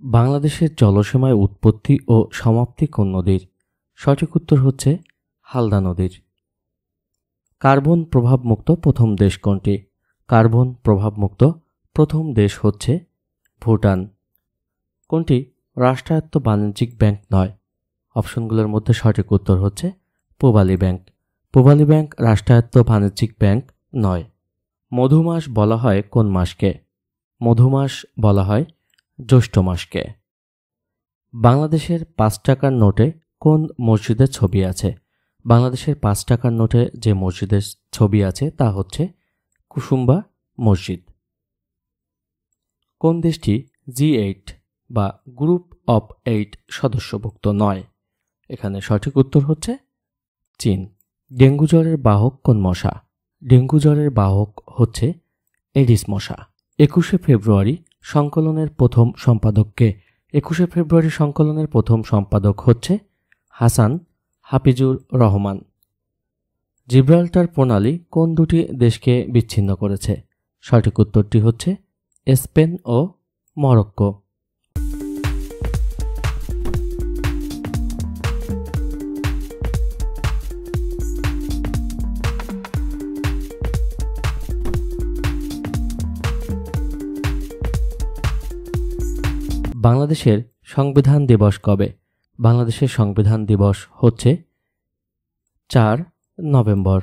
বাংলাদেশের জলসীমায় উৎপত্তি ও সমাপ্তি কোন নদীর? সঠিক উত্তর হচ্ছে হালদা নদীর। কার্বন প্রভাবমুক্ত প্রথম দেশ কোনটি? কার্বন প্রভাবমুক্ত প্রথম দেশ হচ্ছে ভুটান। কোনটি রাষ্ট্রায়ত্ত বাণিজ্যিক ব্যাংক নয়? অপশনগুলোর মধ্যে সঠিক উত্তর হচ্ছে পূবালী ব্যাংক। পূবালী ব্যাংক রাষ্ট্রায়ত্ত বাণিজ্যিক ব্যাংক নয়। মধুমাস বলা হয় কোন মাসকে? মধুমাস বলা হয় জ্যৈষ্ঠ মাসকে। বাংলাদেশের ৫ টাকার নোটে কোন মসজিদের ছবি আছে? বাংলাদেশের ৫ টাকার নোটে যে মসজিদের ছবি আছে তা হচ্ছে কুসুম্বা মসজিদ। কোন দেশটি G8 বা গ্রুপ অফ 8 সদস্যভুক্ত নয়? এখানে সঠিক উত্তর হচ্ছে চীন। ডেঙ্গু জ্বরের বাহক কোন মশা? ডেঙ্গু জ্বরের বাহক হচ্ছে এডিস মশা। ২১শে ফেব্রুয়ারি সংকলনের প্রথম সম্পাদক কে? ২১শে ফেব্রুয়ারি সংকলনের প্রথম সম্পাদক হচ্ছে হাসান হাফিজুর রহমান। জিব্রাল্টার প্রণালী কোন দুটি দেশকে বিচ্ছিন্ন করেছে? সঠিক উত্তরটি হচ্ছে স্পেন ও মরক্কো। বাংলাদেশের সংবিধান দিবস কবে? বাংলাদেশের সংবিধান দিবস হচ্ছে ৪ নভেম্বর।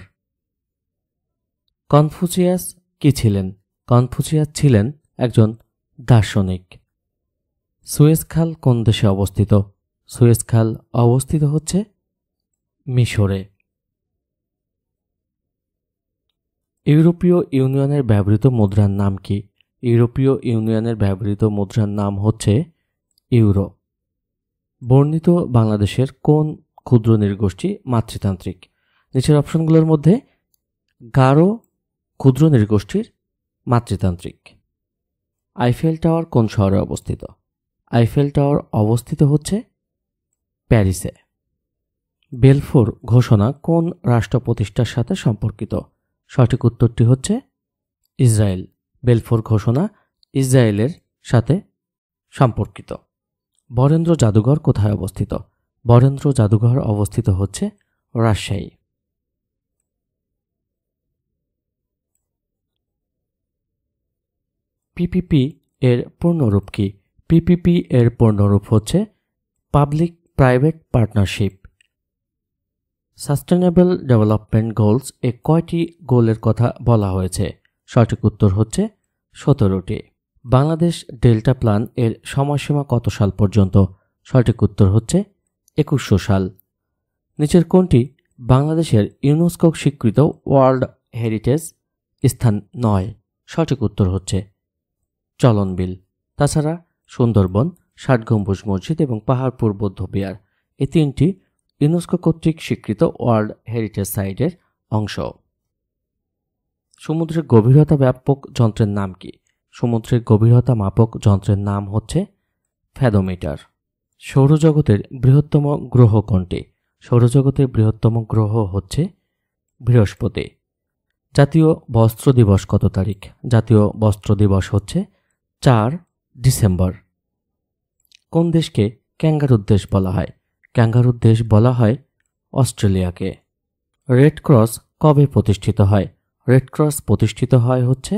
কনফুসিয়াস কি ছিলেন? কনফুসিয়াস ছিলেন একজন দার্শনিক। সুয়েজ খাল কোন দেশে অবস্থিত? সুয়েজ খাল অবস্থিত হচ্ছে মিশরে। ইউরোপীয় ইউনিয়নের ব্যবহৃত মুদ্রার নাম কি? ইউরোপীয় ইউনিয়নের ব্যবহৃত মুদ্রার নাম হচ্ছে ইউরো। বর্ণিত বাংলাদেশের কোন ক্ষুদ্র নৃগোষ্ঠী মাতৃতান্ত্রিক? নিচের অপশনগুলোর মধ্যে গারো ক্ষুদ্র নৃগোষ্ঠীর মাতৃতান্ত্রিক। আইফেল টাওয়ার কোন শহরে অবস্থিত? আইফেল টাওয়ার অবস্থিত হচ্ছে প্যারিসে। বেলফোর ঘোষণা কোন রাষ্ট্র প্রতিষ্ঠার সাথে সম্পর্কিত? সঠিক উত্তরটি হচ্ছে ইসরায়েল। বেলফোর ঘোষণা ইসরায়েলের সাথে সম্পর্কিত। বরেন্দ্র জাদুঘর কোথায় অবস্থিত? বরেন্দ্র জাদুঘর অবস্থিত হচ্ছে রাজশাহী। পিপিপি এর পূর্ণরূপ কি? পিপিপি এর পূর্ণরূপ হচ্ছে public private partnership. Sustainable development goals এ কয়টি গোলের কথা বলা হয়েছে? সঠিক উত্তর হচ্ছে ১৭টি। বাংলাদেশ ডেল্টা প্ল্যান এর সময়সীমা কত সাল পর্যন্ত? সঠিক উত্তর হচ্ছে ২১০০ সাল। নিচের কোনটি বাংলাদেশের ইউনেস্কো স্বীকৃত ওয়ার্ল্ড হেরিটেজ স্থান নয়? সঠিক উত্তর হচ্ছে চলনবিল। তাছাড়া সুন্দরবন, ৬০ গম্বুজ মসজিদ এবং পাহাড়পুর বৌদ্ধবিহার এই তিনটি ইউনেস্কো কর্তৃক স্বীকৃত ওয়ার্ল্ড হেরিটেজ সাইটের অংশ। সমুদ্রের গভীরতা ব্যাপক যন্ত্রের নাম কি? সমুদ্রের গভীরতা মাপক যন্ত্রের নাম হচ্ছে ফ্যাদোমিটার। সৌরজগতের বৃহত্তম গ্রহ কোনটি? সৌরজগতের বৃহত্তম গ্রহ হচ্ছে বৃহস্পতি। জাতীয় বস্ত্র দিবস কত তারিখ? জাতীয় বস্ত্র দিবস হচ্ছে ৪ ডিসেম্বর। কোন দেশকে ক্যাঙ্গারুর দেশ বলা হয়? ক্যাঙ্গারুর দেশ বলা হয় অস্ট্রেলিয়াকে। রেড ক্রস কবে প্রতিষ্ঠিত হয়? রেড ক্রস প্রতিষ্ঠিত হয় হচ্ছে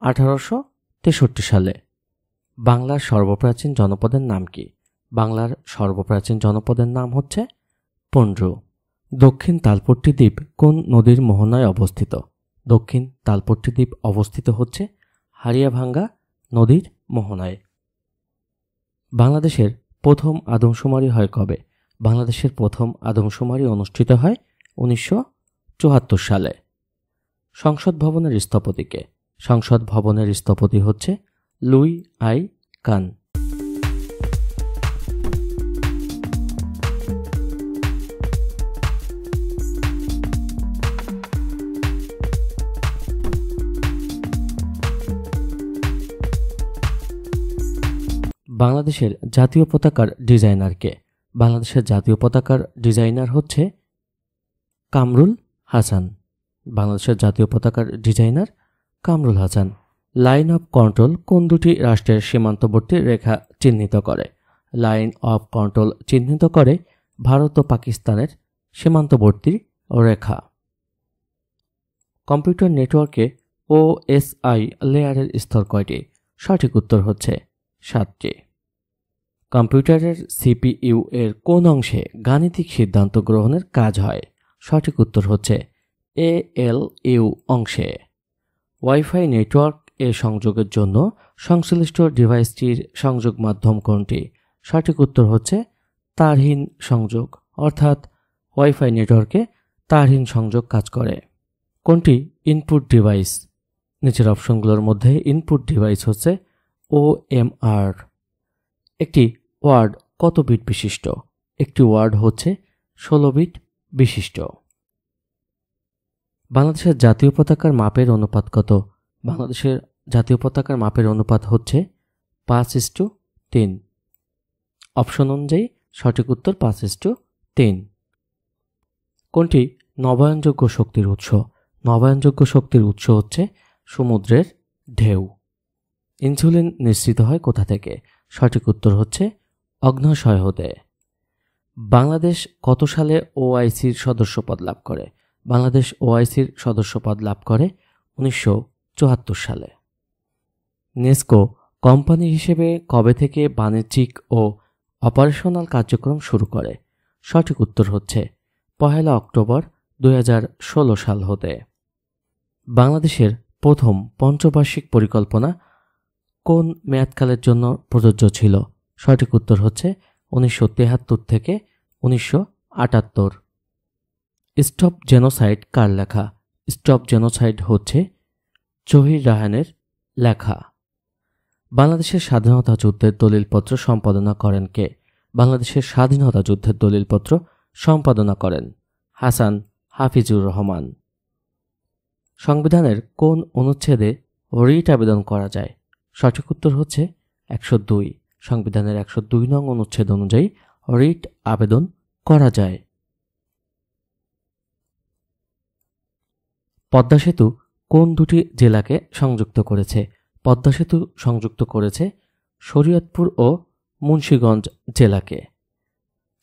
১৮৬৩ সালে। বাংলার সর্বপ্রাচীন জনপদের নাম কি? বাংলার সর্বপ্রাচীন জনপদের নাম হচ্ছে পঞ্জু। দক্ষিণ তালপট্টি দ্বীপ কোন নদীর মোহনায় অবস্থিত? দক্ষিণ তালপট্টি দ্বীপ অবস্থিত হচ্ছে হারিয়াভাঙ্গা নদীর মোহনায়। বাংলাদেশের প্রথম আদমশুমারি হয় কবে? বাংলাদেশের প্রথম আদমশুমারি অনুষ্ঠিত হয় ১৯৭৪ সালে। সংসদ ভবনের স্থপতি কে? সংসদ ভবনের স্থপতি হচ্ছে লুই আই কান। বাংলাদেশের জাতীয় পতাকার ডিজাইনার কে? বাংলাদেশের জাতীয় পতাকার ডিজাইনার হচ্ছে কামরুল হাসান। বাংলাদেশের জাতীয় পতাকার designer Kamrul Hasan. Line of control কোন দুটি রাষ্ট্রের সীমান্তবর্তী রেখা চিহ্নিত করে। লাইন অফ কন্ট্রোল চিহ্নিত করে ভারত ও পাকিস্তানের সীমান্তবর্তী রেখা। কম্পিউটার নেটওয়ার্কে ওএসআই লেয়ারের স্তর কয়টি? সঠিক উত্তর হচ্ছে 7টি। কম্পিউটারের সিপিইউ এর কোন অংশে গাণিতিক সিদ্ধান্ত গ্রহণের কাজ হয়? সঠিক উত্তর হচ্ছে এএলইউ অংশে। ওয়াইফাই নেটওয়ার্ক এ সংযোগের জন্য সংশ্লিষ্ট ডিভাইসটির সংযোগ মাধ্যম কোনটি? সঠিক উত্তর হচ্ছে তারহীন সংযোগ, অর্থাৎ ওয়াইফাই নেটওয়ার্কে তারহীন সংযোগ কাজ করে। কোনটি ইনপুট ডিভাইস? নিচের অপশনগুলোর মধ্যে ইনপুট ডিভাইস হচ্ছে ওএমআর। একটি ওয়ার্ড কত বিট বিশিষ্ট? একটি ওয়ার্ড হচ্ছে 16 বিট বিশিষ্ট। বাংলাদেশের জাতীয় পতাকার মাপের অনুপাত কত? বাংলাদেশের জাতীয় পতাকার মাপের অনুপাত হচ্ছে 5:3। অপশন অনুযায়ী সঠিক উত্তর 5:3। কোনটি নবায়নযোগ্য শক্তির উৎস? নবায়নযোগ্য শক্তির উৎস হচ্ছে সমুদ্রের ঢেউ। ইনসুলিন নিঃসৃত হয় কোথা থেকে? সঠিক উত্তর হচ্ছে অগ্ন্যাশয় হতে। বাংলাদেশ কত সালে ওআইসির সদস্যপদ লাভ করে? বাংলাদেশ ওআইসির সদস্যপদ লাভ করে 1974 সালে। নেসকো কোম্পানি হিসেবে কবে থেকে বাণিজ্যিক ও অপারেশনাল কার্যক্রম শুরু করে? সঠিক উত্তর হচ্ছে 1 অক্টোবর 2016 সাল হতে। বাংলাদেশের প্রথম পঞ্চবার্ষিক পরিকল্পনা কোন মেয়াদকালের জন্য প্রযোজ্য ছিল? সঠিক উত্তর হচ্ছে 1973 থেকে 1978। স্টপ জেনোসাইড কার লেখা? স্টপ জেনোসাইড হচ্ছে জহির রায়হানের লেখা। বাংলাদেশের স্বাধীনতা যুদ্ধের দলিলপত্র সম্পাদনা করেন কে? বাংলাদেশের স্বাধীনতা যুদ্ধের দলিলপত্র সম্পাদনা করেন হাসান হাফিজুর রহমান। সংবিধানের কোন অনুচ্ছেদে রিট আবেদন করা যায়? সঠিক উত্তর হচ্ছে 102। সংবিধানের 102 নং অনুচ্ছেদ অনুযায়ী রিট আবেদন করা যায়। পদ্মা সেতু কোন দুটি জেলাকে সংযুক্ত করেছে? পদ্মা সেতু সংযুক্ত করেছে শরীয়তপুর ও মুন্সিগঞ্জ জেলাকে।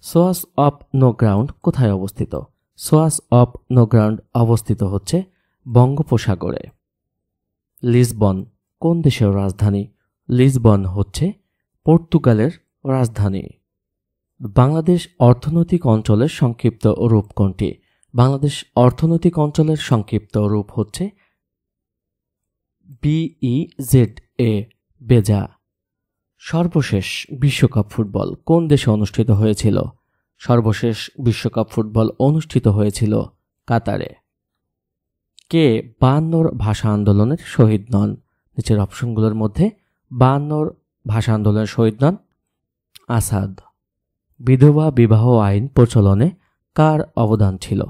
সোয়াস অফ নো গ্রাউন্ড কোথায় অবস্থিত? সোয়াস অফ নো গ্রাউন্ড অবস্থিত হচ্ছে বঙ্গোপসাগরে। লিসবন কোন দেশের রাজধানী? লিসবন হচ্ছে পর্তুগালের রাজধানী। বাংলাদেশ অর্থনৈতিক অঞ্চলের সংক্ষিপ্ত রূপ কোনটি? বাংলাদেশ অর্থনৈতিক অঞ্চলের সংক্ষিপ্ত রূপ হচ্ছে BEZA, বেজা। সর্বশেষ বিশ্বকাপ ফুটবল কোন দেশে অনুষ্ঠিত হয়েছিল? সর্বশেষ বিশ্বকাপ ফুটবল অনুষ্ঠিত হয়েছিল কাতারে। কে 52 ভাষা আন্দোলনের শহীদ নন? নিচের অপশনগুলোর মধ্যে 52 ভাষা আন্দোলনের শহীদ নন আসাদ। বিধবা বিবাহ আইন প্রচলনে কার অবদান ছিল?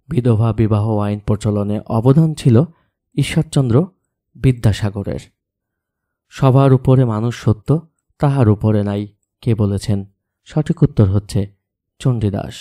বিধবা বিবাহ আইন প্রচলনে অবদান ছিল ঈশ্বরচন্দ্র বিদ্যাসাগরের। সবার উপরে মানুষ সত্য, তাহার উপরে নাই, কে বলেছেন? সঠিক উত্তর হচ্ছে চণ্ডীদাস।